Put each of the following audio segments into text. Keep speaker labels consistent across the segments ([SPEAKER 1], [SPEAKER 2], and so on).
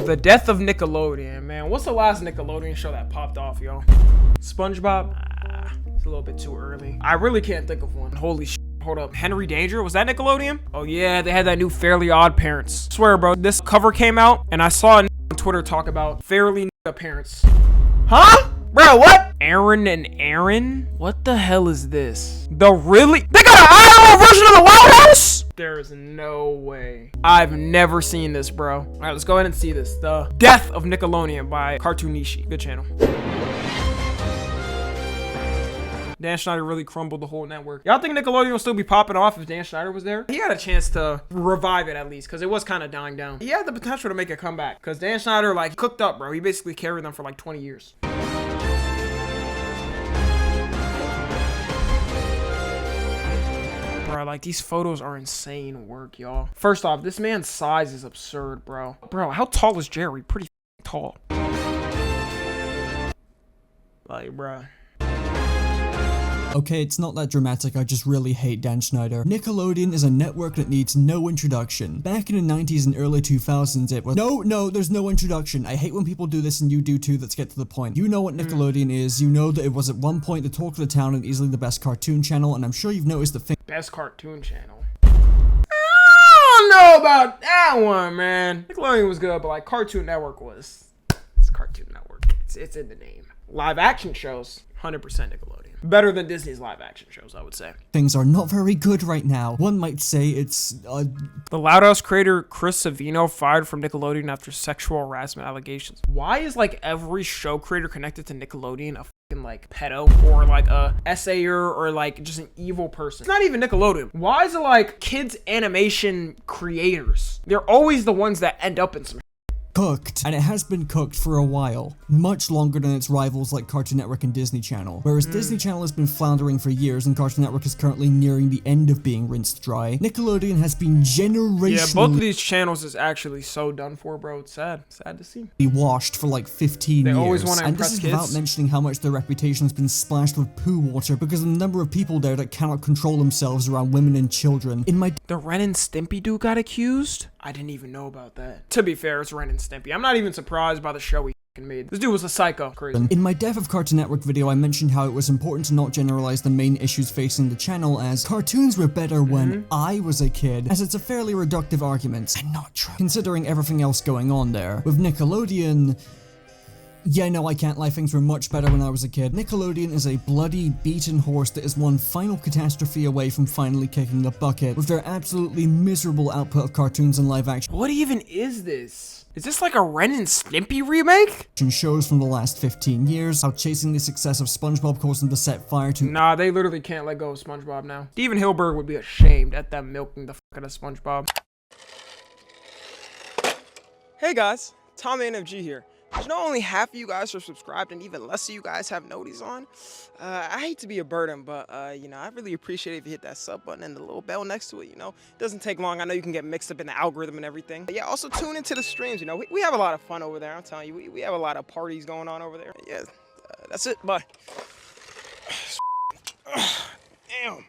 [SPEAKER 1] The death of Nickelodeon, man. What's the last Nickelodeon show that popped off, yo? SpongeBob? It's a little bit too early. I really can't think of one. Holy shit. Hold up. Henry Danger? Was that Nickelodeon? Oh yeah, they had that new Fairly Odd Parents. I swear, bro, this cover came out and I saw on Twitter talk about Fairly Parents. Huh? Bro, what? Aaron and Aaron? What the hell is this? They got an IRL version of the Wild House? There is no way. I've never seen this, bro. All right, let's go ahead and see this. The Death of Nickelodeon by Cartoonishi. Good channel. Dan Schneider really crumbled the whole network. Y'all think Nickelodeon will still be popping off if Dan Schneider was there? He had a chance to revive it at least, because it was kind of dying down. He had the potential to make a comeback, because Dan Schneider, like, cooked up, bro. He basically carried them for like 20 years. Bro, like, these photos are insane work, y'all. First off, this man's size is absurd, bro. Bro, how tall is Jerry? Pretty tall. Like, bro.
[SPEAKER 2] Okay, it's not that dramatic, I just really hate Dan Schneider. Nickelodeon is a network that needs no introduction. Back in the 90s and early 2000s it was— No, there's no introduction. I hate when people do this and you do too. Let's get to the point. You know what Nickelodeon is, you know that it was at one point the talk of the town and easily the best cartoon channel, and I'm sure you've noticed the thing—
[SPEAKER 1] Best cartoon channel? I don't know about that one, man. Nickelodeon was good, but like Cartoon Network was— It's Cartoon Network. It's in the name. Live action shows, 100% Nickelodeon. Better than Disney's live action shows, I would say.
[SPEAKER 2] Things are not very good right now. One might say it's—
[SPEAKER 1] The Loud House creator Chris Savino fired from Nickelodeon after sexual harassment allegations. Why is like every show creator connected to Nickelodeon a fucking like pedo or like a essayer or like just an evil person? It's not even Nickelodeon. Why is it like kids animation creators? They're always the ones that end up in some
[SPEAKER 2] cooked, and it has been cooked for a while, much longer than its rivals like Cartoon Network and Disney Channel. Whereas Disney Channel has been floundering for years and Cartoon Network is currently nearing the end of being rinsed dry, Nickelodeon has been generationally—
[SPEAKER 1] Yeah, both of these channels is actually so done for, bro. It's sad to see.
[SPEAKER 2] Washed for like 15 years.
[SPEAKER 1] They always want to
[SPEAKER 2] and
[SPEAKER 1] impress
[SPEAKER 2] this is
[SPEAKER 1] kids.
[SPEAKER 2] without mentioning how much their reputation has been splashed with poo water because of the number of people there that cannot control themselves around women and children.
[SPEAKER 1] The Ren and Stimpy dude got accused? I didn't even know about that. To be fair, it's Ren and Stimpy. I'm not even surprised by the show he made. This dude was a psycho. Crazy.
[SPEAKER 2] In my Death of Cartoon Network video, I mentioned how it was important to not generalize the main issues facing the channel as cartoons were better when I was a kid, as it's a fairly reductive argument, and not true, considering everything else going on there. With Nickelodeon— yeah, no, I can't lie, things were much better when I was a kid. Nickelodeon is a bloody, beaten horse that is one final catastrophe away from finally kicking the bucket, with their absolutely miserable output of cartoons and live action—
[SPEAKER 1] What even is this? Is this like a Ren and Stimpy remake?
[SPEAKER 2] shows from the last 15 years, how chasing the success of SpongeBob caused them to set fire to—
[SPEAKER 1] Nah, they literally can't let go of SpongeBob now. Steven Hilberg would be ashamed at them milking the fuck out of SpongeBob. Hey guys, Tom NFG here. You know, only half of you guys are subscribed and even less of you guys have noties on. I hate to be a burden, but you know, I really appreciate it if you hit that sub button and the little bell next to it, you know. It doesn't take long. I know you can get mixed up in the algorithm and everything. But yeah, also tune into the streams, you know. We have a lot of fun over there, I'm telling you. We have a lot of parties going on over there. Yeah, that's it. Bye. Damn.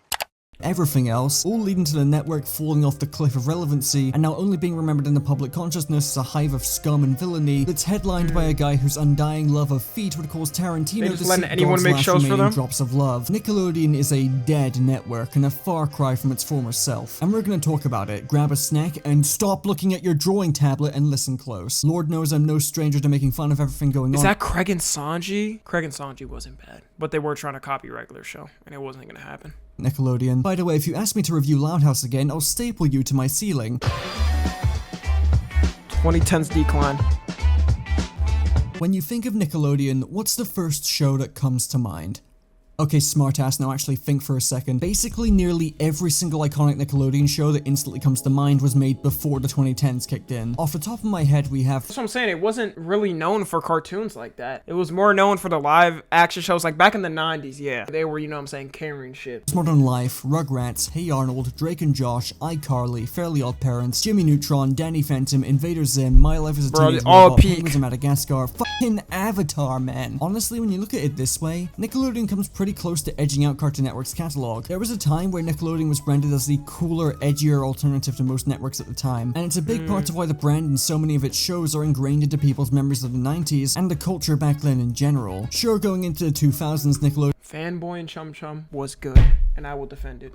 [SPEAKER 2] Everything else, all leading to the network falling off the cliff of relevancy and now only being remembered in the public consciousness as a hive of scum and villainy that's headlined by a guy whose undying love of feet would cause Tarantino to seek God's last remaining drops of love. Nickelodeon is a dead network and a far cry from its former self. And we're gonna talk about it. Grab a snack and stop looking at your drawing tablet and listen close. Lord knows I'm no stranger to making fun of everything going on.
[SPEAKER 1] Is that Craig and Sanji? Craig and Sanji wasn't bad, but they were trying to copy regular show and it wasn't gonna happen.
[SPEAKER 2] Nickelodeon. By the way, if you ask me to review Loud House again, I'll staple you to my ceiling.
[SPEAKER 1] 2010's decline.
[SPEAKER 2] When you think of Nickelodeon, what's the first show that comes to mind? Okay, smartass, now actually think for a second. Basically, nearly every single iconic Nickelodeon show that instantly comes to mind was made before the 2010s kicked in. Off the top of my head, we have—
[SPEAKER 1] That's what I'm saying, it wasn't really known for cartoons like that. It was more known for the live action shows, like back in the 90s, yeah. They were, you know what I'm saying, carrying shit.
[SPEAKER 2] Modern Life, Rugrats, Hey Arnold, Drake and Josh, iCarly, Fairly Odd Parents, Jimmy Neutron, Danny Phantom, Invader Zim, My Life as a Teenage Robot, Penguins of Madagascar, fucking Avatar, man. Honestly, when you look at it this way, Nickelodeon comes pretty pretty close to edging out Cartoon Network's catalog. There was a time where Nickelodeon was branded as the cooler, edgier alternative to most networks at the time, and it's a big part of why the brand and so many of its shows are ingrained into people's memories of the 90s and the culture back then in general. Sure, going into the 2000s, Nickelodeon
[SPEAKER 1] Fanboy and Chum Chum was good, and I will defend it.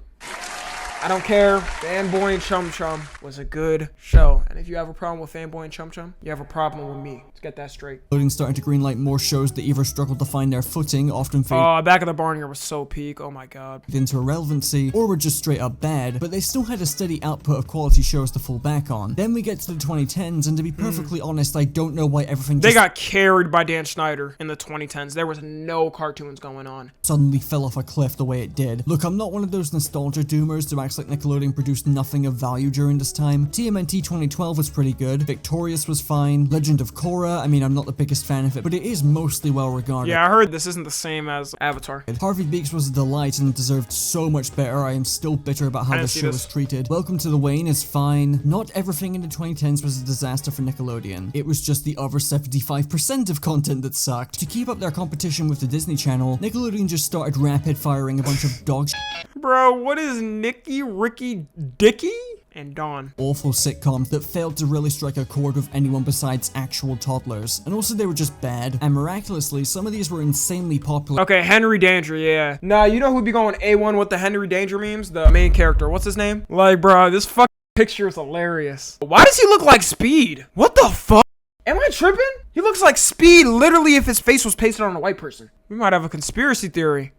[SPEAKER 1] I don't care. Fanboy and Chum Chum was a good show. And if you have a problem with Fanboy and Chum Chum, you have a problem with me. Let's get that straight.
[SPEAKER 2] started to greenlight more shows that either struggled to find their footing, often faded
[SPEAKER 1] Back of the Barn here was so peak. Oh my god.
[SPEAKER 2] into irrelevancy, or were just straight up bad, but they still had a steady output of quality shows to fall back on. Then we get to the 2010s, and to be perfectly honest, I don't know why everything
[SPEAKER 1] They
[SPEAKER 2] just
[SPEAKER 1] got carried by Dan Schneider in the 2010s. There was no cartoons going on.
[SPEAKER 2] suddenly fell off a cliff the way it did. Look, I'm not one of those nostalgia doomers who acts like Nickelodeon produced nothing of value during this time. TMNT 2012 was pretty good, Victorious was fine, Legend of Korra, I mean, I'm not the biggest fan of it, but it is mostly well regarded.
[SPEAKER 1] Yeah, I heard this isn't the same as Avatar.
[SPEAKER 2] Harvey Beaks was a delight and deserved so much better. I am still bitter about how
[SPEAKER 1] I didn't
[SPEAKER 2] this
[SPEAKER 1] see
[SPEAKER 2] show
[SPEAKER 1] this.
[SPEAKER 2] was treated. Welcome to the Wane is fine. Not everything in the 2010s was a disaster for Nickelodeon. It was just the other 75% of content that sucked. To keep up their competition with the Disney Channel, Nickelodeon just started rapid firing a bunch of dog
[SPEAKER 1] Bro, what is Nicky, Ricky, Dicky, and Dawn?
[SPEAKER 2] awful sitcoms that failed to really strike a chord with anyone besides actual toddlers. And also they were just bad. And miraculously, some of these were insanely popular.
[SPEAKER 1] Okay, Henry Danger, yeah. Nah, you know who'd be going A1 with the Henry Danger memes? The main character. What's his name? Like, bro, this fucking picture is hilarious. Why does he look like Speed? What the fuck? Am I tripping? He looks like Speed literally if his face was pasted on a white person. We might have a conspiracy theory.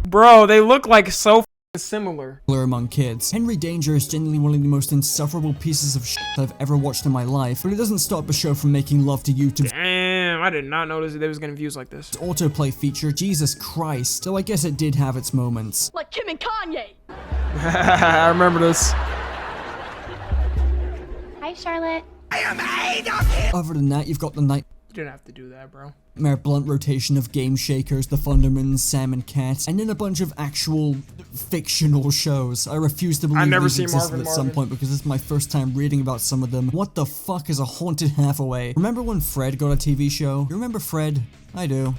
[SPEAKER 1] Bro, they look like so similar.
[SPEAKER 2] Among kids. Henry Danger is genuinely one of the most insufferable pieces of shit I've ever watched in my life, but it doesn't stop the show from making love to YouTube's
[SPEAKER 1] Damn, I did not notice that they was getting views like this.
[SPEAKER 2] autoplay feature. Jesus Christ. So I guess it did have its moments.
[SPEAKER 3] Like Kim and Kanye.
[SPEAKER 1] I remember this.
[SPEAKER 3] Hi, Charlotte.
[SPEAKER 2] Other than that, you've got the
[SPEAKER 1] You didn't have to do that, bro.
[SPEAKER 2] nightmare blunt rotation of Game Shakers, The Thundermans, Sam and Cat, and then a bunch of actual fictional shows. I refuse to believe
[SPEAKER 1] never
[SPEAKER 2] these
[SPEAKER 1] seen
[SPEAKER 2] existed
[SPEAKER 1] Marvin
[SPEAKER 2] at some
[SPEAKER 1] Marvin.
[SPEAKER 2] point because this is my first time reading about some of them. What the fuck is a haunted Hathaway? Remember when Fred got a TV show? You remember Fred? I do.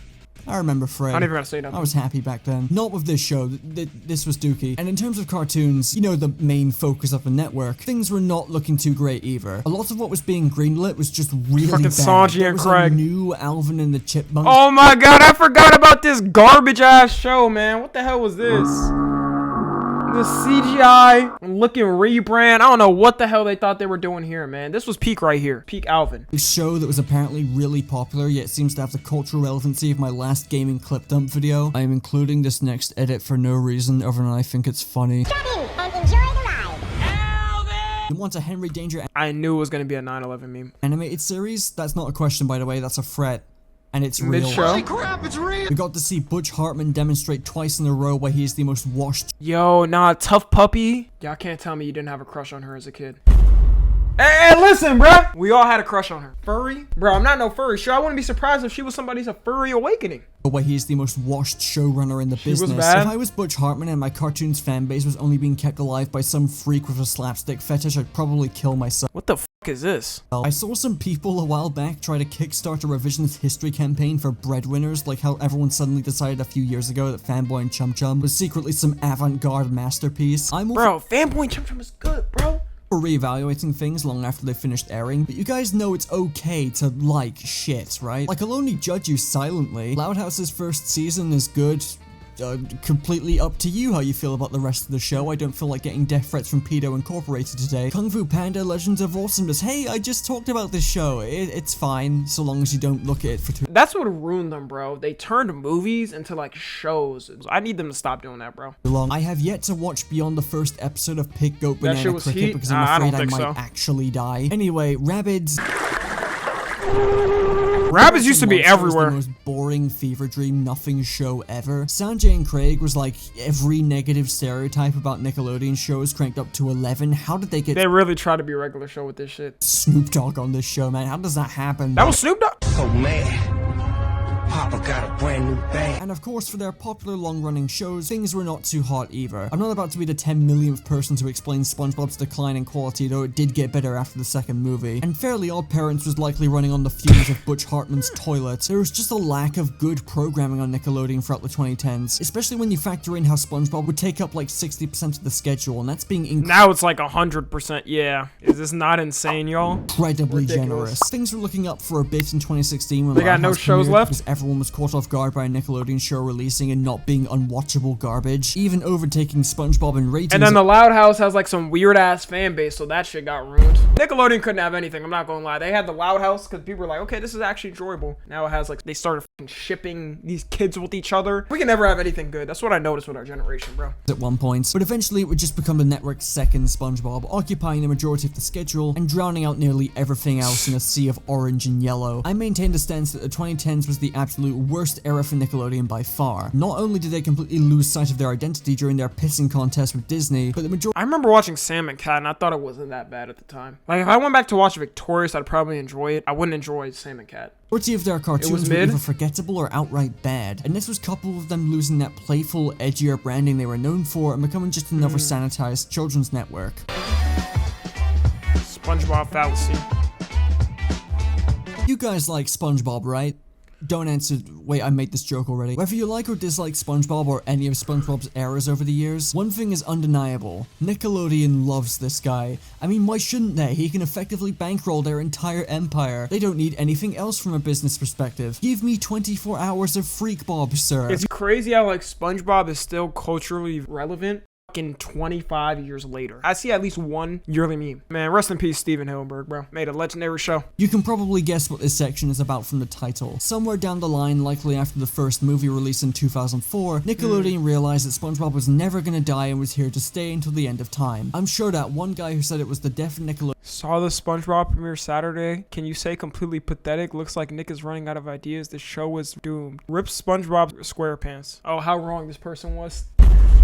[SPEAKER 2] I remember Fred.
[SPEAKER 1] I don't even gotta say nothing.
[SPEAKER 2] I was happy back then. Not with this show. This was dookie. And in terms of cartoons, you know, the main focus of the network, things were not looking too great either. A lot of what was being greenlit was just really
[SPEAKER 1] Fucking
[SPEAKER 2] bad.
[SPEAKER 1] Sanji
[SPEAKER 2] There
[SPEAKER 1] and
[SPEAKER 2] was
[SPEAKER 1] Craig.
[SPEAKER 2] a new Alvin and the Chipmunks.
[SPEAKER 1] Oh my god, I forgot about this garbage ass show, man. What the hell was this? The CGI looking rebrand. I don't know what the hell they thought they were doing here, man. This was peak right here. Peak Alvin.
[SPEAKER 2] A show that was apparently really popular, yet seems to have the cultural relevancy of my last gaming clip dump video. I am including this next edit for no reason other than I think it's funny.
[SPEAKER 3] And enjoy the ride.
[SPEAKER 2] You want a Henry Danger
[SPEAKER 1] I knew it was gonna be a 9/11 meme.
[SPEAKER 2] animated series? That's not a question, by the way, that's a threat. And it's real.
[SPEAKER 1] Mid-show.
[SPEAKER 2] We got to see Butch Hartman demonstrate twice in a row why he is the most washed
[SPEAKER 1] Yo, nah, Tough Puppy. Y'all can't tell me you didn't have a crush on her as a kid. Hey, listen, bruh. We all had a crush on her. Furry? Bro, I'm not no furry. Sure, I wouldn't be surprised if she was somebody's a furry awakening.
[SPEAKER 2] why he is the most washed showrunner in the
[SPEAKER 1] was
[SPEAKER 2] business.
[SPEAKER 1] bad.
[SPEAKER 2] If I was Butch Hartman and my cartoons fan base was only being kept alive by some freak with a slapstick fetish, I'd probably kill myself.
[SPEAKER 1] What the fuck is this?
[SPEAKER 2] I saw some people a while back try to kickstart a revisionist history campaign for breadwinners, like how everyone suddenly decided a few years ago that Fanboy and Chum Chum was secretly some avant-garde masterpiece. I'm all
[SPEAKER 1] Bro, Fanboy and Chum Chum is good, bro.
[SPEAKER 2] for reevaluating things long after they finished airing, but you guys know it's okay to like shit, right? Like, I'll only judge you silently. Loud House's first season is good. Completely up to you how you feel about the rest of the show. I don't feel like getting death threats from Pedo Incorporated today. Kung Fu Panda Legends of Awesomeness. Hey, I just talked about this show. It's fine, so long as you don't look at it for too
[SPEAKER 1] That's what ruined them, bro. They turned movies into like shows. I need them to stop doing that, bro.
[SPEAKER 2] long. I have yet to watch beyond the first episode of Pig Goat
[SPEAKER 1] That
[SPEAKER 2] Banana
[SPEAKER 1] shit was
[SPEAKER 2] Cricket
[SPEAKER 1] heat?
[SPEAKER 2] because I'm
[SPEAKER 1] I don't
[SPEAKER 2] afraid I
[SPEAKER 1] think
[SPEAKER 2] might
[SPEAKER 1] so.
[SPEAKER 2] actually die. Anyway, Rabbids.
[SPEAKER 1] Rabbids used to be
[SPEAKER 2] Monster was
[SPEAKER 1] everywhere.
[SPEAKER 2] the most boring fever dream nothing show ever. Sanjay and Craig was like every negative stereotype about Nickelodeon shows cranked up to 11. How did they get
[SPEAKER 1] They really try to be a regular show with this shit.
[SPEAKER 2] Snoop Dogg on this show, man? How does that happen?
[SPEAKER 1] That was Snoop Dogg.
[SPEAKER 4] So mad. Papa got a brand new bang.
[SPEAKER 2] And of course, for their popular long-running shows, things were not too hot either. I'm not about to be the 10 millionth person to explain SpongeBob's decline in quality, though it did get better after the second movie. And Fairly Odd Parents was likely running on the fumes of Butch Hartman's toilet. There was just a lack of good programming on Nickelodeon throughout the 2010s, especially when you factor in how SpongeBob would take up like 60% of the schedule, and that's being
[SPEAKER 1] Now it's like 100%, yeah. Is this not insane, y'all?
[SPEAKER 2] incredibly
[SPEAKER 1] Ridiculous.
[SPEAKER 2] generous. Things were looking up for a bit in 2016 when
[SPEAKER 1] They got no
[SPEAKER 2] Lighthouse
[SPEAKER 1] shows
[SPEAKER 2] premiered
[SPEAKER 1] left?
[SPEAKER 2] because everyone was caught off guard by a Nickelodeon show releasing and not being unwatchable garbage, even overtaking SpongeBob in ratings.
[SPEAKER 1] And then the Loud House has like some weird ass fan base, so that shit got ruined. Nickelodeon couldn't have anything, I'm not gonna lie. They had the Loud House because people were like, okay, this is actually enjoyable. Now it has like, they started fucking shipping these kids with each other. We can never have anything good. That's what I noticed with our generation, bro.
[SPEAKER 2] at one point, but eventually it would just become the network's second SpongeBob, occupying the majority of the schedule and drowning out nearly everything else in a sea of orange and yellow. I maintain the stance that the 2010s was the absolute worst era for Nickelodeon by far. Not only did they completely lose sight of their identity during their pissing contest with Disney, but the majority
[SPEAKER 1] I remember watching Sam and Cat and I thought it wasn't that bad at the time. Like if I went back to watch Victorious, I'd probably enjoy it. I wouldn't enjoy Sam and Cat.
[SPEAKER 2] of their cartoons were
[SPEAKER 1] mid.
[SPEAKER 2] either forgettable or outright bad, and this was coupled with them losing that playful, edgier branding they were known for and becoming just another sanitized children's network.
[SPEAKER 1] SpongeBob fallacy.
[SPEAKER 2] You guys like SpongeBob, right? Don't answer. Wait, I made this joke already. Whether you like or dislike SpongeBob or any of SpongeBob's eras over the years, one thing is undeniable. Nickelodeon loves this guy. I mean, why shouldn't they? He can effectively bankroll their entire empire. They don't need anything else from a business perspective. Give me 24 hours of Freak Bob, sir.
[SPEAKER 1] It's crazy how like SpongeBob is still culturally relevant fucking 25 years later. I see at least one yearly meme. Man, rest in peace Steven Hillenburg, bro. Made a legendary show.
[SPEAKER 2] You can probably guess what this section is about from the title. Somewhere down the line, likely after the first movie released in 2004, Nickelodeon realized that SpongeBob was never gonna die and was here to stay until the end of time. I'm sure that one guy who said it was the death of Nickelodeon
[SPEAKER 1] Saw the SpongeBob premiere Saturday. Can you say completely pathetic? Looks like Nick is running out of ideas. The show was doomed. Rip SpongeBob SquarePants. Oh, how wrong this person was.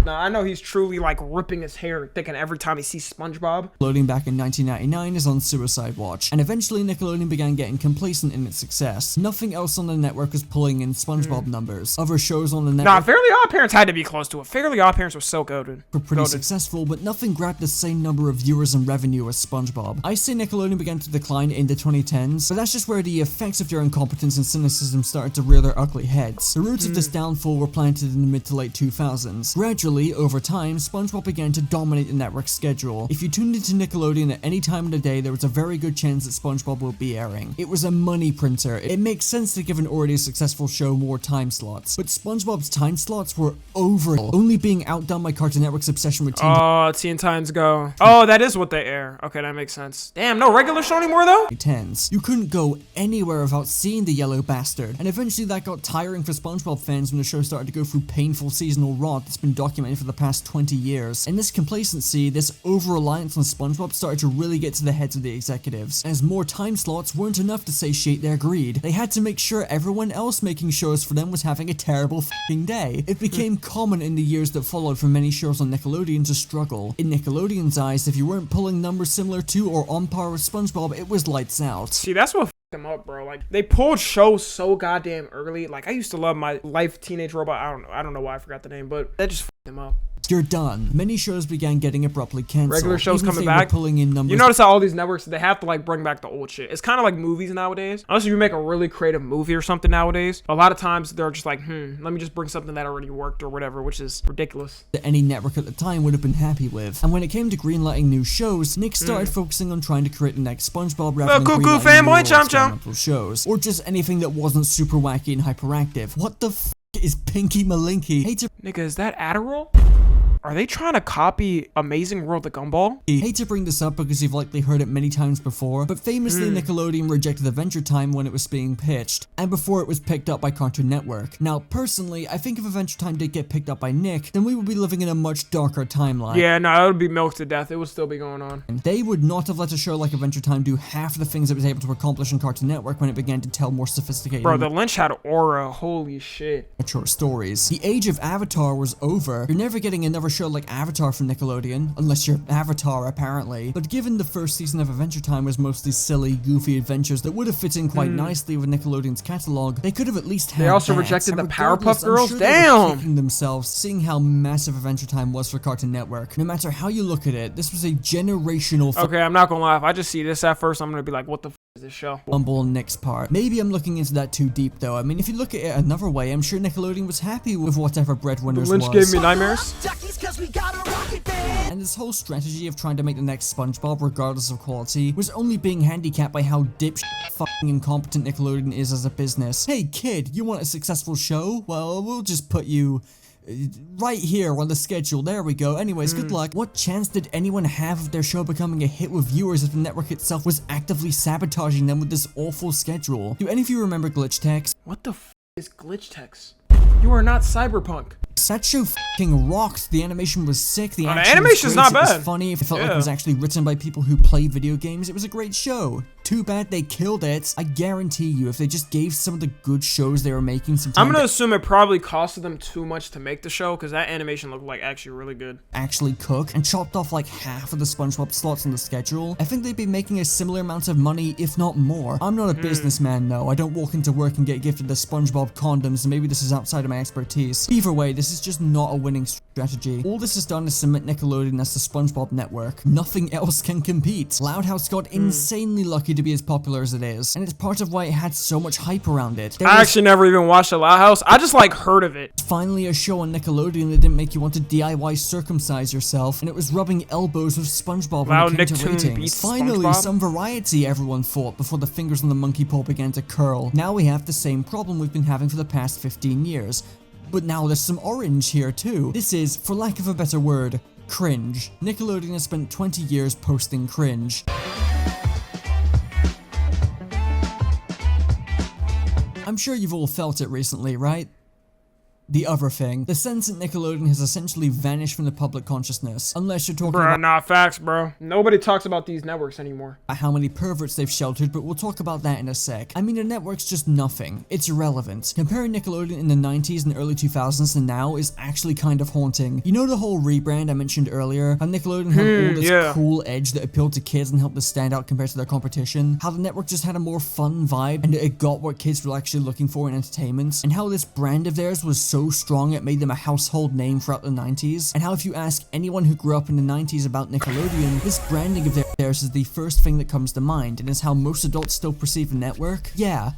[SPEAKER 1] Now, I know he's truly like ripping his hair, thinking every time he sees SpongeBob.
[SPEAKER 2] back in 1999 is on suicide watch, and eventually Nickelodeon began getting complacent in its success. Nothing else on the network was pulling in SpongeBob numbers. Other shows on the network
[SPEAKER 1] Nah, Fairly Odd Parents had to be close to it. Fairly Odd Parents was so goated.
[SPEAKER 2] were pretty successful, but nothing grabbed the same number of viewers and revenue as SpongeBob. I say Nickelodeon began to decline in the 2010s, but that's just where the effects of their incompetence and cynicism started to rear their ugly heads. The roots of this downfall were planted in the mid to late 2000s. Gradually, over time, SpongeBob began to dominate the network's schedule. If you tuned into Nickelodeon at any time of the day, there was a very good chance that SpongeBob would be airing. It was a money printer. It makes sense to give an already successful show more time slots, but SpongeBob's time slots were over, only being outdone by Cartoon Network's obsession with Teen
[SPEAKER 1] Oh, Teen Titans Go. Oh, that is what they air. Okay, that makes sense. Damn, no regular show anymore though?
[SPEAKER 2] Tens. You couldn't go anywhere without seeing the yellow bastard, and eventually that got tiring for SpongeBob fans when the show started to go through painful seasonal rot that's been documented for the past 20 years. And this complacency, this over-reliance on SpongeBob started to really get to the heads of the executives, as more time slots weren't enough to satiate their greed. They had to make sure everyone else making shows for them was having a terrible f***ing day. It became common in the years that followed for many shows on Nickelodeon to struggle. In Nickelodeon's eyes, if you weren't pulling numbers similar to or on par with SpongeBob, it was lights out.
[SPEAKER 1] See, that's what f***ed them up, bro. Like, they pulled shows so goddamn early. Like, I used to love My Life Teenage Robot. I don't know why I forgot the name, but that just f***ed them up.
[SPEAKER 2] You're done. Many shows began getting abruptly canceled.
[SPEAKER 1] Regular shows
[SPEAKER 2] even if
[SPEAKER 1] coming
[SPEAKER 2] they were
[SPEAKER 1] back.
[SPEAKER 2] pulling in numbers.
[SPEAKER 1] You notice how all these networks, they have to like bring back the old shit. It's kind of like movies nowadays. Unless you make a really creative movie or something nowadays, a lot of times they're just like, let me just bring something that already worked or whatever, which is ridiculous.
[SPEAKER 2] that any network at the time would have been happy with. And when it came to greenlighting new shows, Nick started focusing on trying to create the next SpongeBob rather than
[SPEAKER 1] cuckoo
[SPEAKER 2] greenlighting
[SPEAKER 1] fanboy,
[SPEAKER 2] new or
[SPEAKER 1] chomp chomp.
[SPEAKER 2] experimental shows, or just anything that wasn't super wacky and hyperactive. What the f is Pinky Malinky?
[SPEAKER 1] Nigga, is that Adderall? Are they trying to copy Amazing World of Gumball?
[SPEAKER 2] Hate to bring this up because you've likely heard it many times before, but famously Nickelodeon rejected Adventure Time when it was being pitched, and before it was picked up by Cartoon Network. Now, personally, I think if Adventure Time did get picked up by Nick, then we would be living in a much darker timeline.
[SPEAKER 1] Yeah, no, it would be milked to death. It would still be going on.
[SPEAKER 2] They would not have let a show like Adventure Time do half the things it was able to accomplish on Cartoon Network when it began to tell more sophisticated
[SPEAKER 1] Bro, the Lynch had aura. Holy shit.
[SPEAKER 2] mature stories. The age of Avatar was over. You're never getting another a show like Avatar from Nickelodeon, unless you're Avatar apparently. But given the first season of Adventure Time was mostly silly, goofy adventures that would have fit in quite nicely with Nickelodeon's catalog, they could have at least had
[SPEAKER 1] They also
[SPEAKER 2] that.
[SPEAKER 1] rejected the
[SPEAKER 2] And
[SPEAKER 1] Powerpuff
[SPEAKER 2] regardless, I'm
[SPEAKER 1] Girls?
[SPEAKER 2] sure they were
[SPEAKER 1] Damn!
[SPEAKER 2] kicking themselves, seeing how massive Adventure Time was for Cartoon Network. No matter how you look at it, this was a generational
[SPEAKER 1] Okay, I'm not gonna lie. If I just see this at first, I'm gonna be like, what the is this show?
[SPEAKER 2] fumble on Nick's part. Maybe I'm looking into that too deep though. I mean, if you look at it another way, I'm sure Nickelodeon was happy with whatever Breadwinners
[SPEAKER 1] Lynch
[SPEAKER 2] was.
[SPEAKER 1] gave me nightmares.
[SPEAKER 2] And this whole strategy of trying to make the next SpongeBob regardless of quality was only being handicapped by how dipshit fucking incompetent Nickelodeon is as a business. Hey kid, you want a successful show? Well, we'll just put you right here on the schedule. There we go. Anyways, good luck. What chance did anyone have of their show becoming a hit with viewers if the network itself was actively sabotaging them with this awful schedule? Do any of you remember Glitch Text?
[SPEAKER 1] What the is glitch text? You are not Cyberpunk.
[SPEAKER 2] That show fucking rocked. The animation was sick. The action
[SPEAKER 1] animation's
[SPEAKER 2] was
[SPEAKER 1] not
[SPEAKER 2] great. It
[SPEAKER 1] bad.
[SPEAKER 2] was funny. It felt like
[SPEAKER 1] Yeah.
[SPEAKER 2] it was actually written by people who play video games. It was a great show. Too bad they killed it. I guarantee you, if they just gave some of the good shows they were making some time
[SPEAKER 1] I'm gonna
[SPEAKER 2] to
[SPEAKER 1] assume it probably costed them too much to make the show because that animation looked like actually really good.
[SPEAKER 2] actually cook and chopped off like half of the SpongeBob slots on the schedule, I think they'd be making a similar amount of money, if not more. I'm not a businessman, no. I don't walk into work and get gifted the SpongeBob condoms, and maybe this is outside of my expertise. Either way, this is just not a winning strategy. All this has done is cement Nickelodeon as the SpongeBob network. Nothing else can compete. Loud House got insanely lucky to be as popular as it is, and it's part of why it had so much hype around it. There
[SPEAKER 1] I
[SPEAKER 2] was
[SPEAKER 1] actually never even watched The Loud House. I just like heard of it.
[SPEAKER 2] finally a show on Nickelodeon that didn't make you want to DIY circumcise yourself, and it was rubbing elbows with SpongeBob when
[SPEAKER 1] Loud
[SPEAKER 2] it came to
[SPEAKER 1] Nicktoon
[SPEAKER 2] ratings.
[SPEAKER 1] beats
[SPEAKER 2] Finally,
[SPEAKER 1] SpongeBob.
[SPEAKER 2] some variety, everyone thought, before the fingers on the monkey paw began to curl. Now we have the same problem we've been having for the past 15 years. But now there's some orange here too. This is, for lack of a better word, cringe. Nickelodeon has spent 20 years posting cringe. I'm sure you've all felt it recently, right? The other thing. The sense that Nickelodeon has essentially vanished from the public consciousness, unless you're talking
[SPEAKER 1] Bruh,
[SPEAKER 2] about
[SPEAKER 1] nah, facts, bro. Nobody talks about these networks anymore.
[SPEAKER 2] how many perverts they've sheltered, but we'll talk about that in a sec. I mean, the network's just nothing. It's irrelevant. Comparing Nickelodeon in the 90s and early 2000s to now is actually kind of haunting. You know the whole rebrand I mentioned earlier? How Nickelodeon had all this
[SPEAKER 1] yeah.
[SPEAKER 2] cool edge that appealed to kids and helped us stand out compared to their competition? How the network just had a more fun vibe and it got what kids were actually looking for in entertainment? And how this brand of theirs was so strong it made them a household name throughout the 90s? And how if you ask anyone who grew up in the 90s about Nickelodeon, this branding of theirs is the first thing that comes to mind, and is how most adults still perceive the network? Yeah.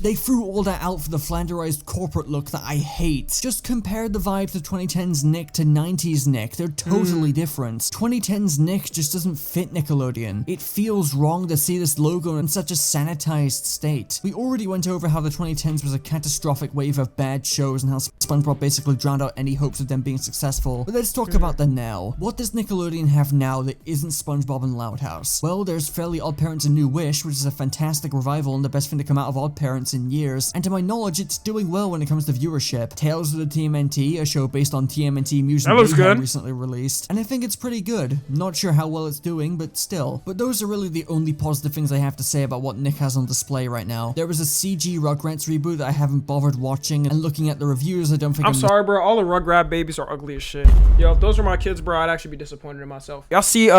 [SPEAKER 2] They threw all that out for the flanderized corporate look that I hate. Just compare the vibes of 2010's Nick to 90s Nick. They're totally different. 2010's Nick just doesn't fit Nickelodeon. It feels wrong to see this logo in such a sanitized state. We already went over how the 2010s was a catastrophic wave of bad shows and how SpongeBob basically drowned out any hopes of them being successful. But let's talk about the now. What does Nickelodeon have now that isn't SpongeBob and Loud House? Well, there's Fairly Odd Parents and New Wish, which is a fantastic revival and the best thing to come out of Odd Parents in years, and to my knowledge it's doing well when it comes to viewership. Tales of the TMNT, a show based on TMNT Music
[SPEAKER 1] That looks
[SPEAKER 2] Mayhem,
[SPEAKER 1] good.
[SPEAKER 2] recently released, and I think it's pretty good. Not sure how well it's doing, but still. But those are really the only positive things I have to say about what Nick has on display right now. There was a CG Rugrats reboot that I haven't bothered watching, and looking at the reviews I don't think
[SPEAKER 1] I'm sorry, bro. All the Rugrat babies are ugly as shit. Yo, if those were my kids, bro, I'd actually be disappointed in myself. Y'all see,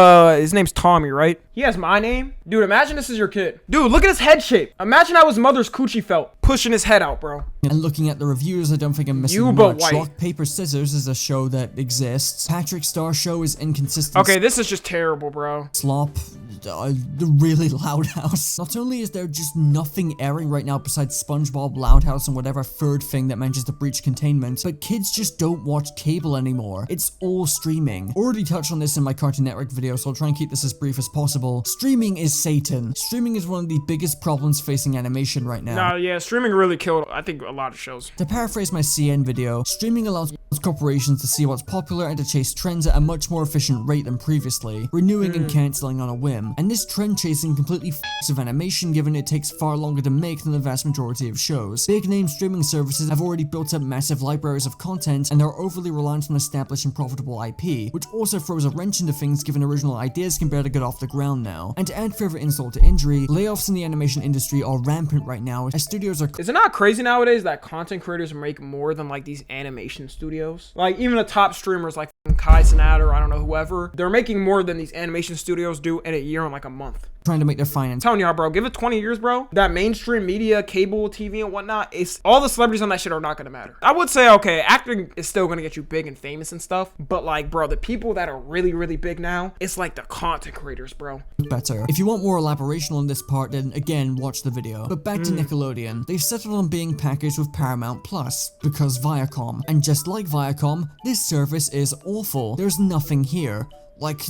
[SPEAKER 1] his name's Tommy, right? He has my name. Dude, imagine this is your kid. Dude, look at his head shape. Imagine how his mother's coochie felt. Pushing his head out, bro.
[SPEAKER 2] And looking at the reviews, I don't think I'm missing
[SPEAKER 1] You but
[SPEAKER 2] much.
[SPEAKER 1] white.
[SPEAKER 2] Rock, Paper, Scissors is a show that exists. Patrick Star's show is inconsistent.
[SPEAKER 1] Okay, this is just terrible, bro.
[SPEAKER 2] Slop, the really Loud House. Not only is there just nothing airing right now besides SpongeBob, Loud House, and whatever third thing that manages to breach containment, but kids just don't watch cable anymore. It's all streaming. Already touched on this in my Cartoon Network video, so I'll try and keep this as brief as possible. Streaming is Satan. Streaming is one of the biggest problems facing animation right now.
[SPEAKER 1] Nah, yeah, streaming really killed, I think, a lot of shows.
[SPEAKER 2] To paraphrase my CN video, streaming allows corporations to see what's popular and to chase trends at a much more efficient rate than previously, renewing and cancelling on a whim. And this trend chasing completely f***s with animation, given it takes far longer to make than the vast majority of shows. Big name streaming services have already built up massive libraries of content, and they're overly reliant on established and profitable IP, which also throws a wrench into things given original ideas can barely get off the ground now. And to add further insult to injury, layoffs in the animation industry are rampant right now, as studios are
[SPEAKER 1] Is it not crazy nowadays that content creators make more than like these animation studios? Like even the top streamers like Kai Cenat or I don't know whoever. They're making more than these animation studios do in a year in like a month.
[SPEAKER 2] Trying to make their finance.
[SPEAKER 1] I'm telling y'all, bro, give it 20 years, bro. That mainstream media, cable, TV, and whatnot, it's all the celebrities on that shit are not gonna matter. I would say, okay, acting is still gonna get you big and famous and stuff, but like, bro, the people that are really, really big now, it's like the content creators, bro.
[SPEAKER 2] Better. If you want more elaboration on this part, then again, watch the video. But back to Nickelodeon. They've settled on being packaged with Paramount Plus, because Viacom. And just like Viacom, this service is awful. There's nothing here. Like,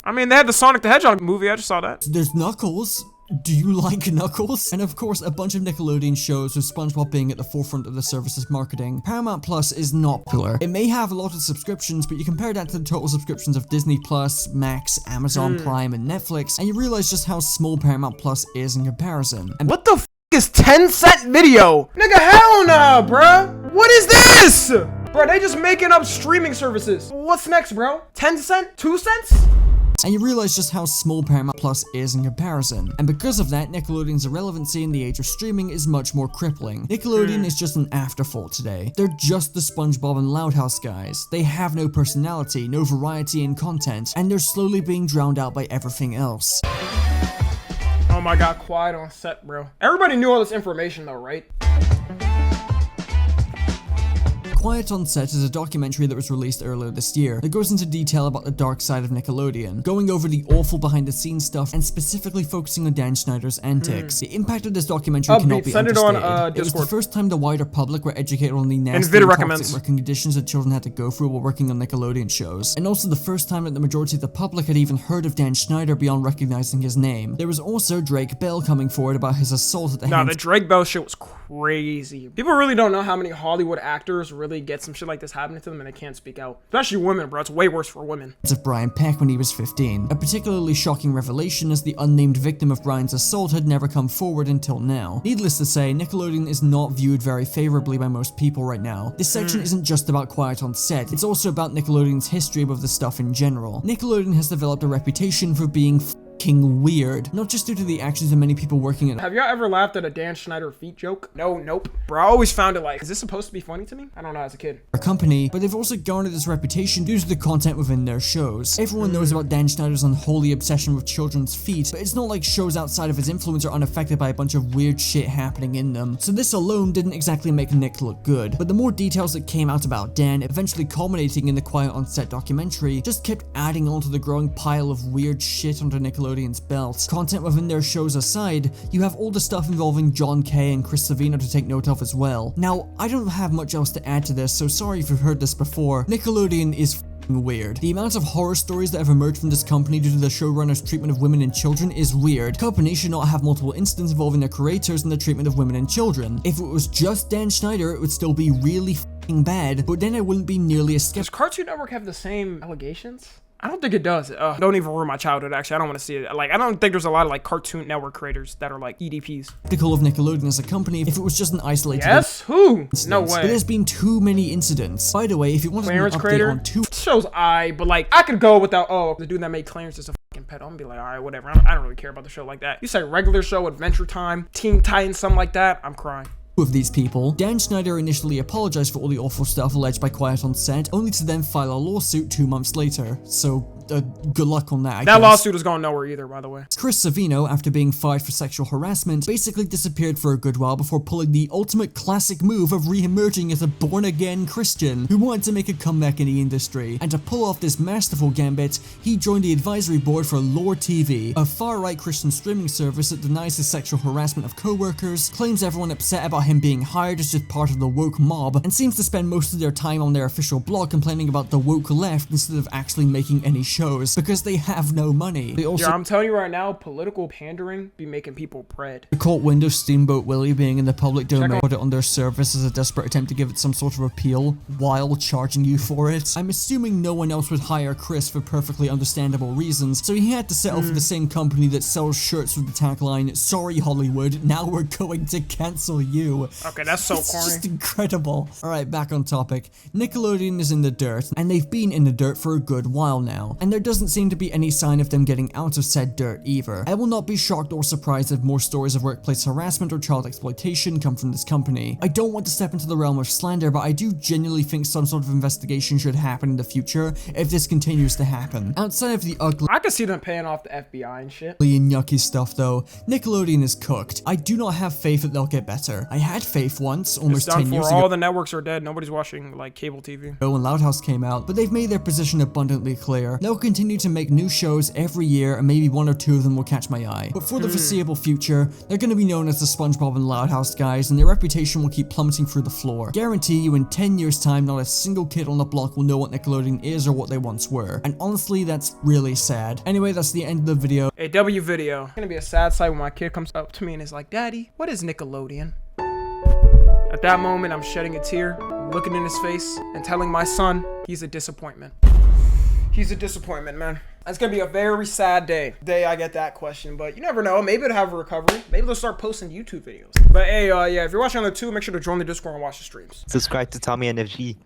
[SPEAKER 1] I mean, they had the Sonic the Hedgehog movie, I just saw that.
[SPEAKER 2] there's Knuckles. Do you like Knuckles? And of course, a bunch of Nickelodeon shows with SpongeBob being at the forefront of the service's marketing. Paramount Plus is not popular. It may have a lot of subscriptions, but you compare that to the total subscriptions of Disney Plus, Max, Amazon Prime, and Netflix, and you realize just how small Paramount Plus is in comparison. And
[SPEAKER 1] What the f is 10-cent video? Nigga, hell nah, bruh. What is this? Bro, they just making up streaming services. What's next, bro? 10 cent? 2 cents?
[SPEAKER 2] and you realize just how small Paramount Plus is in comparison. And because of that, Nickelodeon's irrelevancy in the age of streaming is much more crippling. Nickelodeon is just an afterthought today. They're just the SpongeBob and Loud House guys. They have no personality, no variety in content, and they're slowly being drowned out by everything else.
[SPEAKER 1] Oh my god, quiet on set, bro. Everybody knew all this information though, right?
[SPEAKER 2] Quiet on Set is a documentary that was released earlier this year that goes into detail about the dark side of Nickelodeon, going over the awful behind-the-scenes stuff and specifically focusing on Dan Schneider's antics. The impact of this documentary cannot be
[SPEAKER 1] send it
[SPEAKER 2] understated.
[SPEAKER 1] on,
[SPEAKER 2] It was the
[SPEAKER 1] Discord.
[SPEAKER 2] first time the wider public were educated on the nasty
[SPEAKER 1] Vid
[SPEAKER 2] and
[SPEAKER 1] recommends.
[SPEAKER 2] toxic working conditions that children had to go through while working on Nickelodeon shows, and also the first time that the majority of the public had even heard of Dan Schneider beyond recognizing his name. There was also Drake Bell coming forward about his assault at the
[SPEAKER 1] Nah,
[SPEAKER 2] hands
[SPEAKER 1] the Drake Bell shit was crazy. People really don't know how many Hollywood actors really get some shit like this happening to them and they can't speak out. Especially women, bro. It's way worse for women.
[SPEAKER 2] of Brian Peck when he was 15. A particularly shocking revelation, as the unnamed victim of Brian's assault had never come forward until now. Needless to say, Nickelodeon is not viewed very favorably by most people right now. This section isn't just about Quiet on Set, it's also about Nickelodeon's history with the stuff in general. Nickelodeon has developed a reputation for being f***ing weird, not just due to the actions of many people working at
[SPEAKER 1] Have y'all ever laughed at a Dan Schneider feet joke? No, nope. Bro, I always found it like, is this supposed to be funny to me? I don't know, as a kid.
[SPEAKER 2] our company, but they've also garnered this reputation due to the content within their shows. Everyone knows about Dan Schneider's unholy obsession with children's feet, but it's not like shows outside of his influence are unaffected by a bunch of weird shit happening in them. So this alone didn't exactly make Nick look good, but the more details that came out about Dan, eventually culminating in the Quiet on Set documentary, just kept adding on to the growing pile of weird shit under Nickelodeon's belt. Content within their shows aside, you have all the stuff involving John Kay and Chris Savino to take note of as well. Now, I don't have much else to add to this, so sorry if you've heard this before. Nickelodeon is f***ing weird. The amount of horror stories that have emerged from this company due to the showrunner's treatment of women and children is weird. The company should not have multiple incidents involving their creators and the treatment of women and children. If it was just Dan Schneider, it would still be really f***ing bad, but then I wouldn't be nearly as
[SPEAKER 1] Does Cartoon Network have the same allegations? I don't think it does. Don't even ruin my childhood, actually. I don't want to see it. Like, I don't think there's a lot of, like, Cartoon Network creators that are, like, EDPs.
[SPEAKER 2] skeptical of Nickelodeon as a company if it was just an isolated
[SPEAKER 1] Yes? Who?
[SPEAKER 2] incident.
[SPEAKER 1] No
[SPEAKER 2] But
[SPEAKER 1] way.
[SPEAKER 2] there's been too many incidents. By the way, if you want an
[SPEAKER 1] Clarence
[SPEAKER 2] update
[SPEAKER 1] creator?
[SPEAKER 2] on two
[SPEAKER 1] Shows but, like, I could go without, the dude that made Clarence is a fucking pet. I'm gonna be like, alright, whatever. I don't really care about the show like that. You say regular show, Adventure Time, Teen Titans, something like that, I'm crying.
[SPEAKER 2] of these people, Dan Schneider initially apologized for all the awful stuff alleged by Quiet on Set, only to then file a lawsuit 2 months later. So, good luck on that, I
[SPEAKER 1] That
[SPEAKER 2] guess.
[SPEAKER 1] lawsuit is going nowhere either, by the way.
[SPEAKER 2] Chris Savino, after being fired for sexual harassment, basically disappeared for a good while before pulling the ultimate classic move of re-emerging as a born-again Christian who wanted to make a comeback in the industry. And to pull off this masterful gambit, he joined the advisory board for Lore TV, a far-right Christian streaming service that denies his sexual harassment of co-workers, claims everyone upset about him being hired is just part of the woke mob, and seems to spend most of their time on their official blog complaining about the woke left instead of actually making any shows, because they have no money. They also
[SPEAKER 1] Yeah, I'm telling you right now, political pandering be making people pred.
[SPEAKER 2] caught wind of Steamboat Willie being in the public domain,
[SPEAKER 1] out-
[SPEAKER 2] put it on their service as a desperate attempt to give it some sort of appeal while charging you for it. I'm assuming no one else would hire Chris for perfectly understandable reasons, so he had to settle for the same company that sells shirts with the tagline, "Sorry Hollywood, now we're going to cancel you."
[SPEAKER 1] Okay, that's so
[SPEAKER 2] It's
[SPEAKER 1] corny.
[SPEAKER 2] just incredible. Alright, back on topic. Nickelodeon is in the dirt, and they've been in the dirt for a good while now. and there doesn't seem to be any sign of them getting out of said dirt either. I will not be shocked or surprised if more stories of workplace harassment or child exploitation come from this company. I don't want to step into the realm of slander, but I do genuinely think some sort of investigation should happen in the future if this continues to happen. Outside of the ugly
[SPEAKER 1] I could see them paying off the FBI and shit.
[SPEAKER 2] and yucky stuff though, Nickelodeon is cooked. I do not have faith that they'll get better. I had faith once, almost
[SPEAKER 1] It's done
[SPEAKER 2] 10 years
[SPEAKER 1] for.
[SPEAKER 2] ago.
[SPEAKER 1] All the networks are dead. Nobody's watching like cable TV.
[SPEAKER 2] When Loud House came out, but they've made their position abundantly clear. They'll continue to make new shows every year, and maybe one or two of them will catch my eye. But for the foreseeable future, they're going to be known as the SpongeBob and Loud House guys, and their reputation will keep plummeting through the floor. Guarantee you in 10 years time, not a single kid on the block will know what Nickelodeon is or what they once were. And honestly, that's really sad. Anyway, that's the end of the video.
[SPEAKER 1] A W video. It's gonna be a sad sight when my kid comes up to me and is like, "Daddy, what is Nickelodeon?" At that moment, I'm shedding a tear, looking in his face, and telling my son he's a disappointment. He's a disappointment, man. It's gonna be a very sad day. I get that question, but you never know. Maybe it'll have a recovery. Maybe they'll start posting YouTube videos. But hey, yeah, if you're watching on the tube, make sure to join the Discord and watch the streams.
[SPEAKER 5] Subscribe to Tommy and FG.